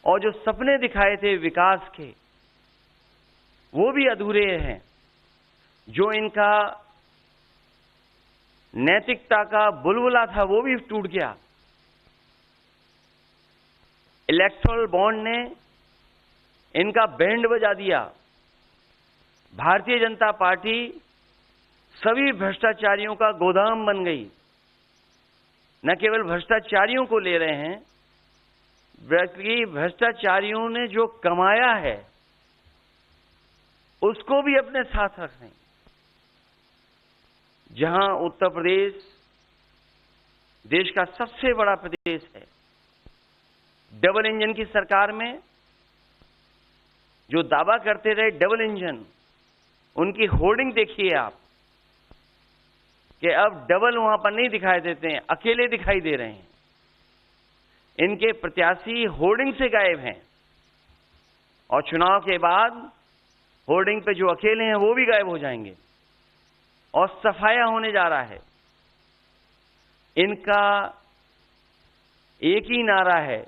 और जो सपने दिखाए थे विकास के, वो भी अधूरे हैं। जो इनका नैतिकता का बुलबुला था वो भी टूट गया। इलेक्टोरल बॉन्ड ने इनका बैंड बजा दिया। भारतीय जनता पार्टी सभी भ्रष्टाचारियों का गोदाम बन गई। न केवल भ्रष्टाचारियों को ले रहे हैं, बल्कि भ्रष्टाचारियों ने जो कमाया है उसको भी अपने साथ रख रहे हैं। जहां उत्तर प्रदेश देश का सबसे बड़ा प्रदेश है, डबल इंजन की सरकार में जो दावा करते रहे डबल इंजन, उनकी होर्डिंग देखिए आप कि अब डबल वहां पर नहीं दिखाई देते हैं, अकेले दिखाई दे रहे हैं। इनके प्रत्याशी होर्डिंग से गायब हैं और चुनाव के बाद होर्डिंग पे जो अकेले हैं वो भी गायब हो जाएंगे और सफाया होने जा रहा है। इनका एक ही नारा है,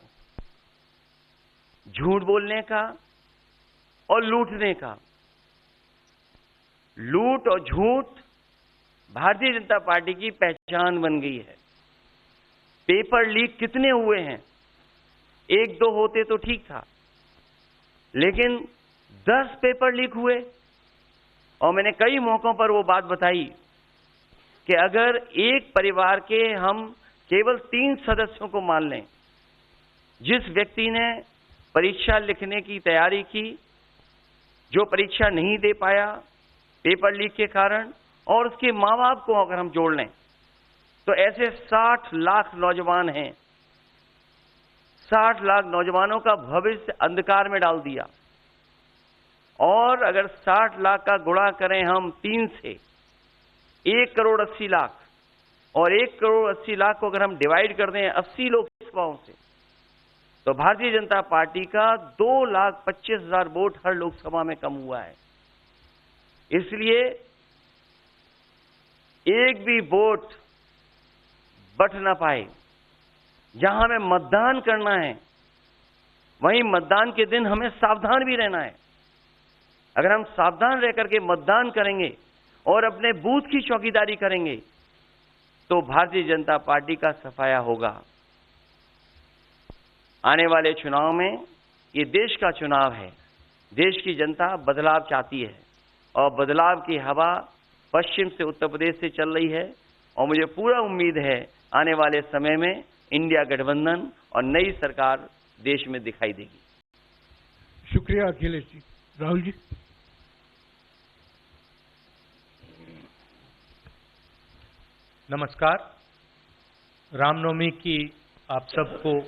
झूठ बोलने का और लूटने का। लूट और झूठ भारतीय जनता पार्टी की पहचान बन गई है। पेपर लीक कितने हुए हैं? एक दो होते तो ठीक था, लेकिन 10 पेपर लीक हुए। और मैंने कई मौकों पर वो बात बताई कि अगर एक परिवार के हम केवल 3 सदस्यों को मान लें, जिस व्यक्ति ने परीक्षा लिखने की तैयारी की, जो परीक्षा नहीं दे पाया पेपर लीक के कारण, और उसके माँ बाप को अगर हम जोड़ लें तो ऐसे 60 लाख नौजवान हैं। 60 लाख नौजवानों का भविष्य अंधकार में डाल दिया। और अगर 60 लाख का गुणा करें हम 3 से, 1 करोड़ 80 लाख, और 1 करोड़ 80 लाख को अगर हम डिवाइड कर दें 80 लोकसभाओं से, तो भारतीय जनता पार्टी का 2,25,000 वोट हर लोकसभा में कम हुआ है। इसलिए एक भी वोट बट ना पाए। जहां हमें मतदान करना है, वहीं मतदान के दिन हमें सावधान भी रहना है। अगर हम सावधान रह करके मतदान करेंगे और अपने बूथ की चौकीदारी करेंगे तो भारतीय जनता पार्टी का सफाया होगा। आने वाले चुनाव में, ये देश का चुनाव है, देश की जनता बदलाव चाहती है और बदलाव की हवा पश्चिम से उत्तर प्रदेश से चल रही है। और मुझे पूरा उम्मीद है आने वाले समय में इंडिया गठबंधन और नई सरकार देश में दिखाई देगी। शुक्रिया अखिलेश जी। राहुल जी। नमस्कार। रामनवमी की आप सबको,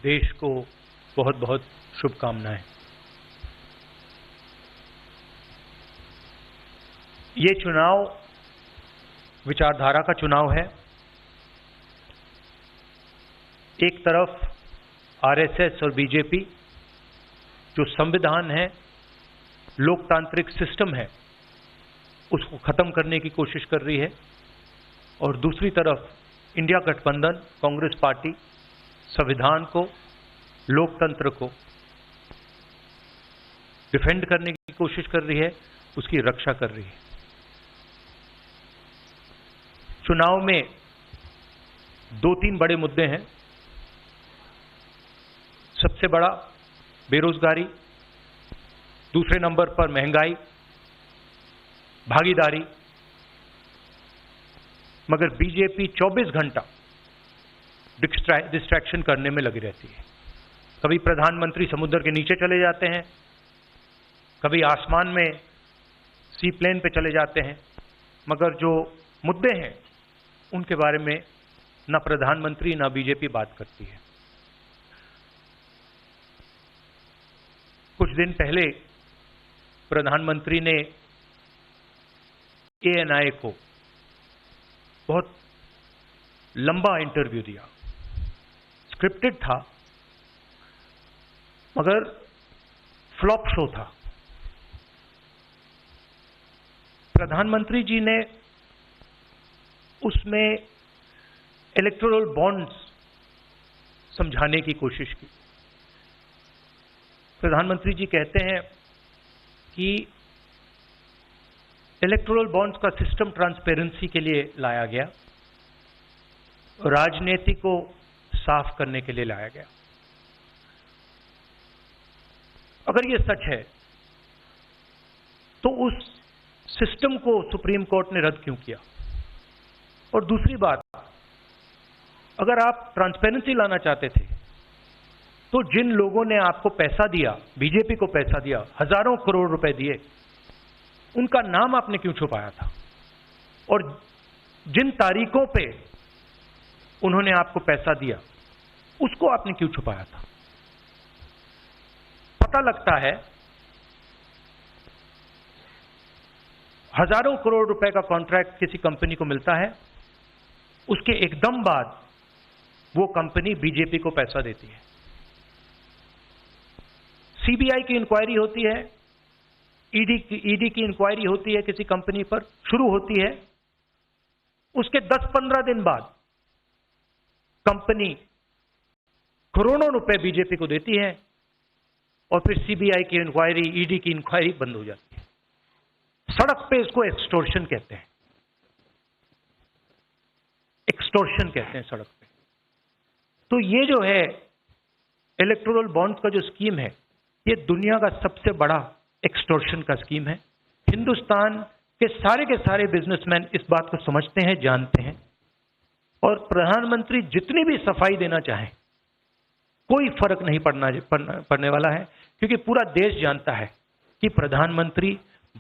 देश को बहुत बहुत शुभकामनाएं। ये चुनाव विचारधारा का चुनाव है। एक तरफ आरएसएस और बीजेपी जो संविधान है, लोकतांत्रिक सिस्टम है, उसको खत्म करने की कोशिश कर रही है, और दूसरी तरफ इंडिया गठबंधन कांग्रेस पार्टी संविधान को, लोकतंत्र को डिफेंड करने की कोशिश कर रही है, उसकी रक्षा कर रही है। चुनाव में 2-3 बड़े मुद्दे हैं। सबसे बड़ा बेरोजगारी, दूसरे नंबर पर महंगाई, भागीदारी। मगर बीजेपी 24 घंटा डिस्ट्रैक्शन करने में लगी रहती है। कभी प्रधानमंत्री समुद्र के नीचे चले जाते हैं, कभी आसमान में सी प्लेन पे चले जाते हैं, मगर जो मुद्दे हैं उनके बारे में ना प्रधानमंत्री ना बीजेपी बात करती है। कुछ दिन पहले प्रधानमंत्री ने ANI को बहुत लंबा इंटरव्यू दिया। स्क्रिप्टेड था, मगर फ्लॉप शो था। प्रधानमंत्री जी ने उसमें इलेक्टोरल बॉन्ड्स समझाने की कोशिश की प्रधानमंत्री जी कहते हैं कि इलेक्टोरल बॉन्ड्स का सिस्टम ट्रांसपेरेंसी के लिए लाया गया, राजनीति को साफ करने के लिए लाया गया। अगर ये सच है तो उस सिस्टम को सुप्रीम कोर्ट ने रद्द क्यों किया? और दूसरी बात, अगर आप ट्रांसपेरेंसी लाना चाहते थे तो जिन लोगों ने आपको पैसा दिया, बीजेपी को पैसा दिया, हजारों करोड़ रुपए दिए, उनका नाम आपने क्यों छुपाया था? और जिन तारीखों पे उन्होंने आपको पैसा दिया उसको आपने क्यों छुपाया था? पता लगता है हजारों करोड़ रुपए का कॉन्ट्रैक्ट किसी कंपनी को मिलता है, उसके एकदम बाद वो कंपनी बीजेपी को पैसा देती है। सीबीआई की इंक्वायरी होती है, ईडी की इंक्वायरी होती है, किसी कंपनी पर शुरू होती है, उसके 10-15 दिन बाद कंपनी करोड़ों रुपए बीजेपी को देती है और फिर सीबीआई की इंक्वायरी, ईडी की इंक्वायरी बंद हो जाती है। सड़क पे इसको एक्सटोर्शन कहते हैं, एक्सटोर्शन कहते हैं सड़क पे। तो ये जो है इलेक्टोरल बॉन्ड्स का जो स्कीम है, ये दुनिया का सबसे बड़ा एक्सटोर्शन का स्कीम है। हिंदुस्तान के सारे बिजनेसमैन इस बात को समझते हैं, जानते हैं, और प्रधानमंत्री जितनी भी सफाई देना चाहें कोई फर्क नहीं पड़ने वाला है, क्योंकि पूरा देश जानता है कि प्रधानमंत्री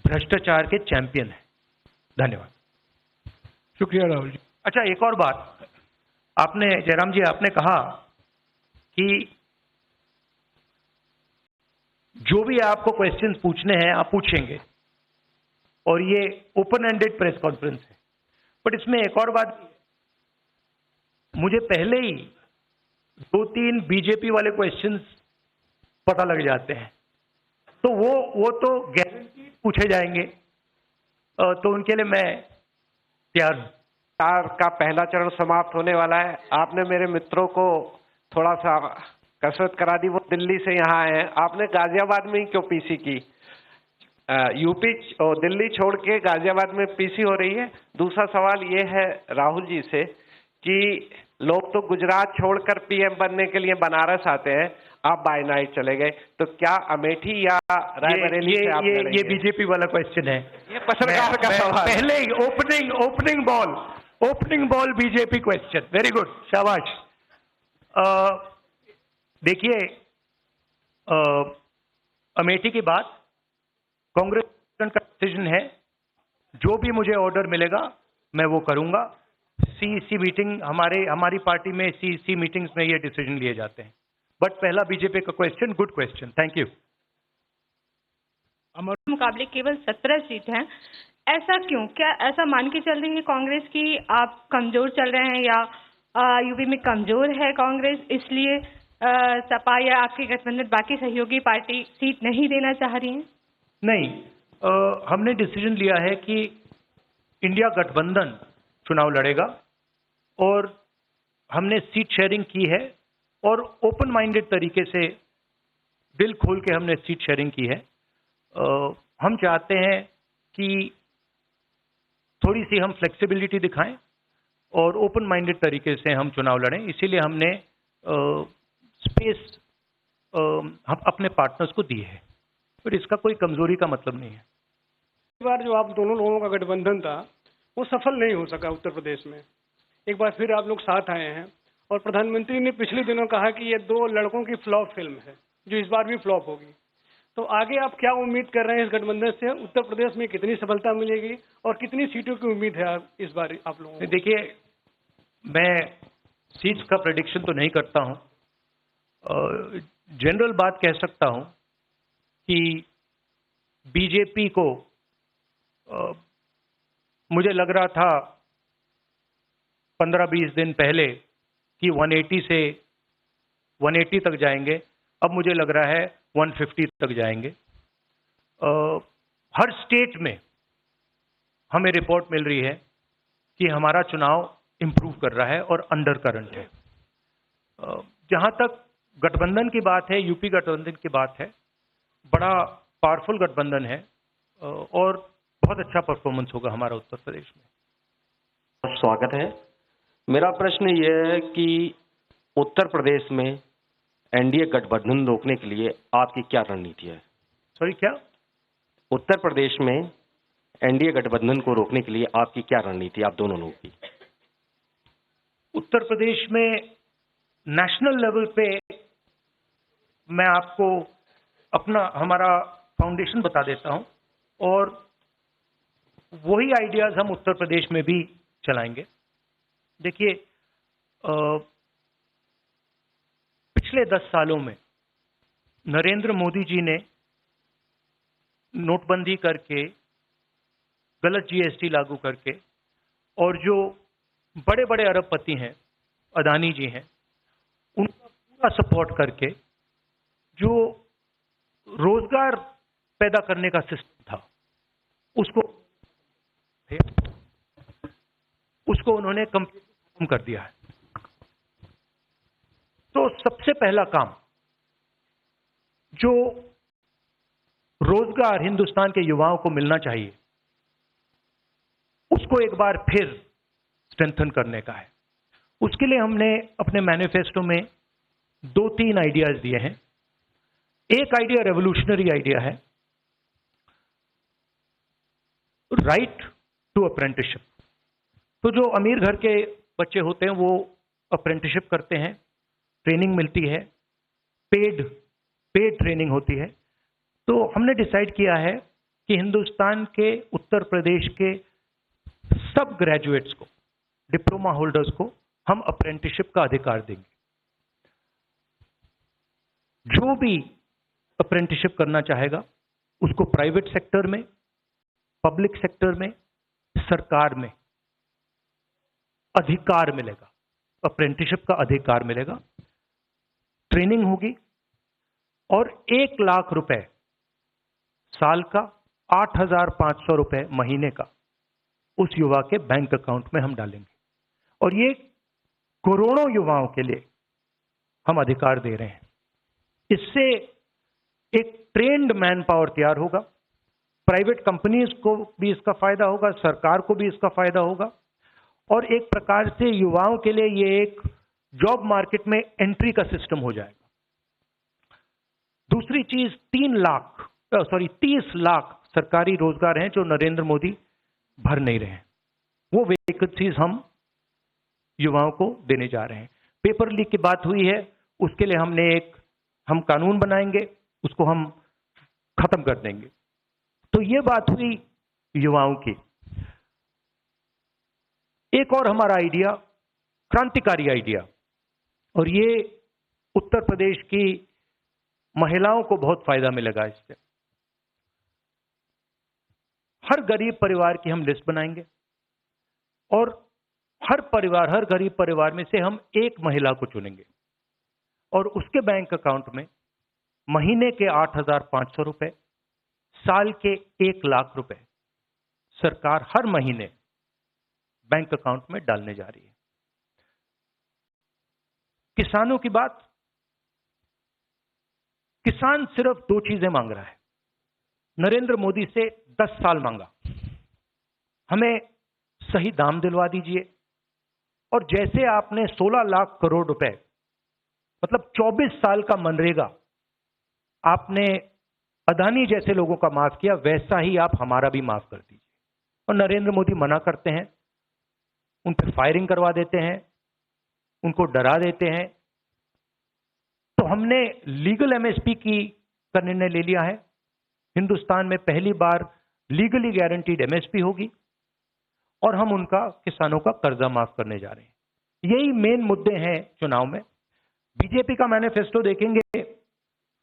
भ्रष्टाचार के चैंपियन है। धन्यवाद। शुक्रिया राहुल जी। अच्छा, एक और बात, आपने जयराम जी आपने कहा कि जो भी आपको क्वेश्चंस पूछने हैं आप पूछेंगे और ये ओपन एंडेड प्रेस कॉन्फ्रेंस है। बट इसमें एक और बात, मुझे पहले ही 2-3 बीजेपी वाले क्वेश्चंस पता लग जाते हैं, तो वो तो गारंटी पूछे जाएंगे, तो उनके लिए मैं तैयार हूं। का पहला चरण समाप्त होने वाला है। आपने मेरे मित्रों को थोड़ा सा कसरत करा दी, वो दिल्ली से यहाँ आए हैं। आपने गाजियाबाद में ही क्यों पीसी की? यूपी और दिल्ली छोड़ के गाजियाबाद में पीसी हो रही है। दूसरा सवाल ये है राहुल जी से कि लोग तो गुजरात छोड़कर पीएम बनने के लिए बनारस आते हैं, आप बाय नाइट चले गए, तो क्या अमेठी या रायबरेली से आप लड़ेंगे? ये बीजेपी वाला क्वेश्चन है, ये पत्रकार का सवाल। पहले ही opening ball BJP question. Very good, शाबाश। देखिए, अमेठी की बात कांग्रेस का डिसीजन है, जो भी मुझे ऑर्डर मिलेगा मैं वो करूंगा। सीईसी मीटिंग, हमारी पार्टी में सीईसी मीटिंग्स में ये डिसीजन लिए जाते हैं। बट पहला बीजेपी का question, good question, thank you. हमारे मुकाबले केवल 17 सीट हैं, ऐसा क्यों? क्या ऐसा मान के चल रही है कांग्रेस की आप कमजोर चल रहे हैं, या यूपी में कमजोर है कांग्रेस इसलिए सपा या आपके गठबंधन बाकी सहयोगी पार्टी सीट नहीं देना चाह रही है? नहीं, हमने डिसीजन लिया है कि इंडिया गठबंधन चुनाव लड़ेगा और हमने सीट शेयरिंग की है और ओपन माइंडेड तरीके से, दिल खोल के हमने सीट शेयरिंग की है। हम चाहते हैं कि थोड़ी सी हम फ्लेक्सिबिलिटी दिखाएं और ओपन माइंडेड तरीके से हम चुनाव लड़ें, इसीलिए हमने स्पेस हम अपने पार्टनर्स को दी है, पर इसका कोई कमजोरी का मतलब नहीं है। इस बार जो आप दोनों लोगों का गठबंधन था वो सफल नहीं हो सका उत्तर प्रदेश में। एक बार फिर आप लोग साथ आए हैं और प्रधानमंत्री ने पिछले दिनों कहा कि ये 2 लड़कों की फ्लॉप फिल्म है जो इस बार भी फ्लॉप होगी। तो आगे आप क्या उम्मीद कर रहे हैं इस गठबंधन से? उत्तर प्रदेश में कितनी सफलता मिलेगी और कितनी सीटों की उम्मीद है इस बार आप लोगों को? देखिए, मैं सीट्स का प्रेडिक्शन तो नहीं करता हूं, जनरल बात कह सकता हूं कि बीजेपी को मुझे लग रहा था 15-20 दिन पहले कि 180 से 180 तक जाएंगे, अब मुझे लग रहा है 150 तक जाएंगे। हर स्टेट में हमें रिपोर्ट मिल रही है कि हमारा चुनाव इंप्रूव कर रहा है और अंडर करंट है। जहां तक गठबंधन की बात है, यूपी गठबंधन की बात है, बड़ा पावरफुल गठबंधन है और बहुत अच्छा परफॉर्मेंस होगा हमारा उत्तर प्रदेश में। स्वागत है। मेरा प्रश्न यह है कि उत्तर प्रदेश में एनडीए गठबंधन रोकने के लिए आपकी क्या रणनीति है? सॉरी, क्या? उत्तर प्रदेश में एनडीए गठबंधन को रोकने के लिए आपकी क्या रणनीति है, आप दोनों लोगों की? उत्तर प्रदेश में नेशनल लेवल पे मैं आपको हमारा फाउंडेशन बता देता हूं और वही आइडियाज हम उत्तर प्रदेश में भी चलाएंगे। देखिए, पिछले 10 सालों में नरेंद्र मोदी जी ने नोटबंदी करके, गलत जीएसटी लागू करके और जो बड़े बड़े अरबपति हैं, अदानी जी हैं, उनका पूरा सपोर्ट करके जो रोजगार पैदा करने का सिस्टम था उसको उन्होंने खत्म कर दिया है। तो सबसे पहला काम जो रोजगार हिंदुस्तान के युवाओं को मिलना चाहिए उसको एक बार फिर स्ट्रेंथन करने का है। उसके लिए हमने अपने मैनिफेस्टो में 2-3 आइडियाज दिए हैं। एक आइडिया रेवोल्यूशनरी आइडिया है, राइट टू अप्रेंटिसशिप। तो जो अमीर घर के बच्चे होते हैं वो अप्रेंटिसशिप करते हैं, ट्रेनिंग मिलती है, पेड ट्रेनिंग होती है। तो हमने डिसाइड किया है कि हिंदुस्तान के उत्तर प्रदेश के सब ग्रेजुएट्स को, डिप्लोमा होल्डर्स को हम अप्रेंटिसशिप का अधिकार देंगे। जो भी अप्रेंटिसशिप करना चाहेगा उसको प्राइवेट सेक्टर में, पब्लिक सेक्टर में, सरकार में अधिकार मिलेगा, अप्रेंटिसशिप का अधिकार मिलेगा, ट्रेनिंग होगी और 1 लाख रुपए साल का, 8,500 रुपए महीने का उस युवा के बैंक अकाउंट में हम डालेंगे। और ये करोड़ों युवाओं के लिए हम अधिकार दे रहे हैं। इससे एक ट्रेन्ड मैन पावर तैयार होगा, प्राइवेट कंपनीज को भी इसका फायदा होगा, सरकार को भी इसका फायदा होगा और एक प्रकार से युवाओं के लिए ये एक जॉब मार्केट में एंट्री का सिस्टम हो जाएगा। दूसरी चीज 30 लाख सरकारी रोजगार हैं जो नरेंद्र मोदी भर नहीं रहे हैं, वो वैकेंसीज हम युवाओं को देने जा रहे हैं। पेपर लीक की बात हुई है, उसके लिए हम कानून बनाएंगे, उसको हम खत्म कर देंगे। तो ये बात हुई युवाओं की। एक और हमारा आइडिया, क्रांतिकारी आइडिया, और ये उत्तर प्रदेश की महिलाओं को बहुत फायदा मिलेगा इससे। हर गरीब परिवार की हम लिस्ट बनाएंगे और हर गरीब परिवार में से हम एक महिला को चुनेंगे और उसके बैंक अकाउंट में महीने के 8,500 रुपए, साल के 1 लाख रुपए सरकार हर महीने बैंक अकाउंट में डालने जा रही है। किसानों की बात, किसान सिर्फ 2 चीजें मांग रहा है। नरेंद्र मोदी से 10 साल मांगा, हमें सही दाम दिलवा दीजिए। और जैसे आपने 16 लाख करोड़ रुपए, मतलब 24 साल का मनरेगा आपने अदानी जैसे लोगों का माफ किया, वैसा ही आप हमारा भी माफ कर दीजिए। और नरेंद्र मोदी मना करते हैं, उन पर फायरिंग करवा देते हैं, उनको डरा देते हैं। तो हमने लीगल एमएसपी का निर्णय ले लिया है। हिंदुस्तान में पहली बार लीगली गारंटीड एमएसपी होगी और हम उनका, किसानों का कर्जा माफ करने जा रहे हैं। यही मेन मुद्दे हैं चुनाव में। बीजेपी का मैनिफेस्टो देखेंगे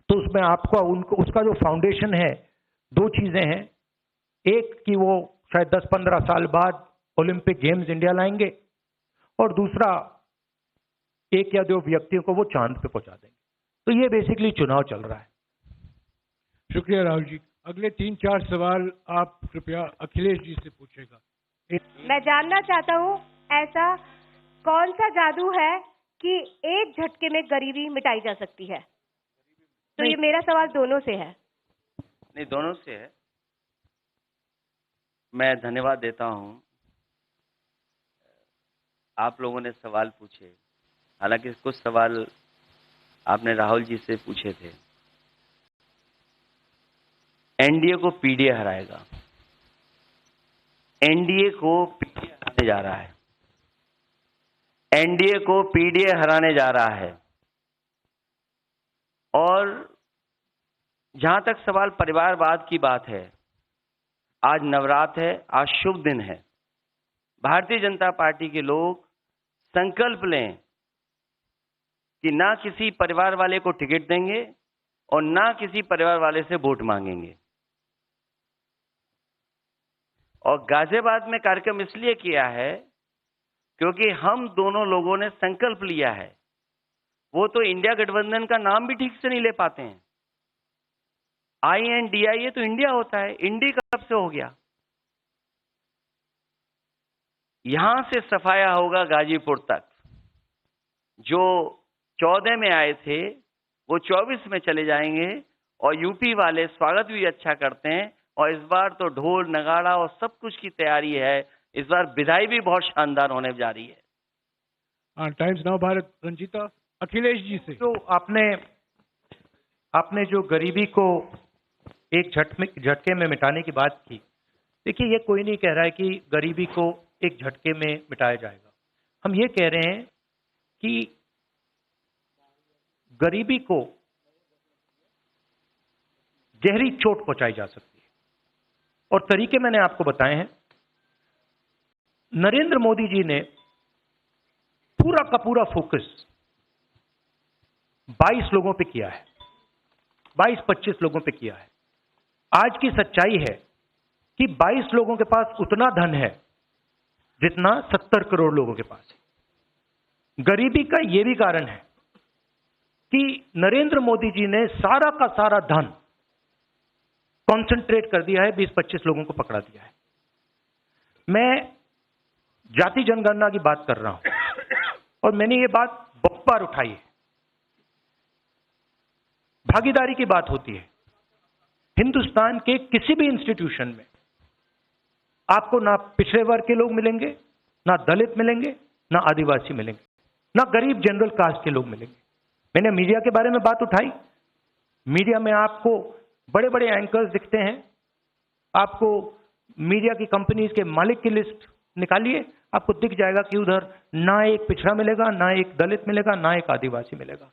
तो उसमें आपको उसका जो फाउंडेशन है, 2 चीजें हैं। एक कि वो शायद 10-15 साल बाद ओलंपिक गेम्स इंडिया लाएंगे और दूसरा 1 या 2 व्यक्तियों को वो चांद पे पहुंचा देंगे। तो ये बेसिकली चुनाव चल रहा है। शुक्रिया राहुल जी। अगले 3-4 सवाल आप कृपया अखिलेश जी से पूछेगा। मैं जानना चाहता हूँ, ऐसा कौन सा जादू है कि एक झटके में गरीबी मिटाई जा सकती है? तो ये मेरा सवाल दोनों से है। नहीं, दोनों से है। मैं धन्यवाद देता हूं। आप लोगों ने सवाल पूछे, हालांकि कुछ सवाल आपने राहुल जी से पूछे थे। एनडीए को पीडीए हराएगा, एनडीए को पीडीए हराने जा रहा है, एनडीए को पीडीए हराने जा रहा है। और जहां तक सवाल परिवारवाद की बात है, आज नवरात्र है, आज शुभ दिन है। भारतीय जनता पार्टी के लोग संकल्प लें कि ना किसी परिवार वाले को टिकट देंगे और ना किसी परिवार वाले से वोट मांगेंगे। और गाजियाबाद में कार्यक्रम इसलिए किया है क्योंकि हम दोनों लोगों ने संकल्प लिया है। वो तो इंडिया गठबंधन का नाम भी ठीक से नहीं ले पाते हैं। INDIA तो इंडिया होता है, इंडी कब से हो गया? यहां से सफाया होगा गाजीपुर तक। जो 14 में आए थे वो 24 में चले जाएंगे। और यूपी वाले स्वागत भी अच्छा करते हैं। और इस बार तो ढोल नगाड़ा और सब कुछ की तैयारी है। इस बार विदाई भी बहुत शानदार होने जा रही है। टाइम्स नाउ भारत, रंजीता, अखिलेश जी से। तो आपने जो गरीबी को एक झटके में मिटाने की बात की, देखिए ये कोई नहीं कह रहा है कि गरीबी को एक झटके में मिटाया जाएगा। हम ये कह रहे हैं कि गरीबी को गहरी चोट पहुंचाई जा सकती है और तरीके मैंने आपको बताए हैं। नरेंद्र मोदी जी ने पूरा का पूरा फोकस 22 लोगों पे किया है, 22-25 लोगों पे किया है। आज की सच्चाई है कि 22 लोगों के पास उतना धन है जितना 70 करोड़ लोगों के पास है। गरीबी का यह भी कारण है कि नरेंद्र मोदी जी ने सारा का सारा धन कॉन्सेंट्रेट कर दिया है, 20-25 लोगों को पकड़ा दिया है। मैं जाति जनगणना की बात कर रहा हूं और मैंने ये बात बहुत बार उठाई है। भागीदारी की बात होती है। हिंदुस्तान के किसी भी इंस्टीट्यूशन में आपको ना पिछड़े वर्ग के लोग मिलेंगे, ना दलित मिलेंगे, ना आदिवासी मिलेंगे, ना गरीब जनरल कास्ट के लोग मिलेंगे। मैंने मीडिया के बारे में बात उठाई। मीडिया में आपको बड़े बड़े एंकर्स दिखते हैं। आपको मीडिया की कंपनीज के मालिक की लिस्ट निकालिए, आपको दिख जाएगा कि उधर ना एक पिछड़ा मिलेगा, ना एक दलित मिलेगा, ना एक आदिवासी मिलेगा।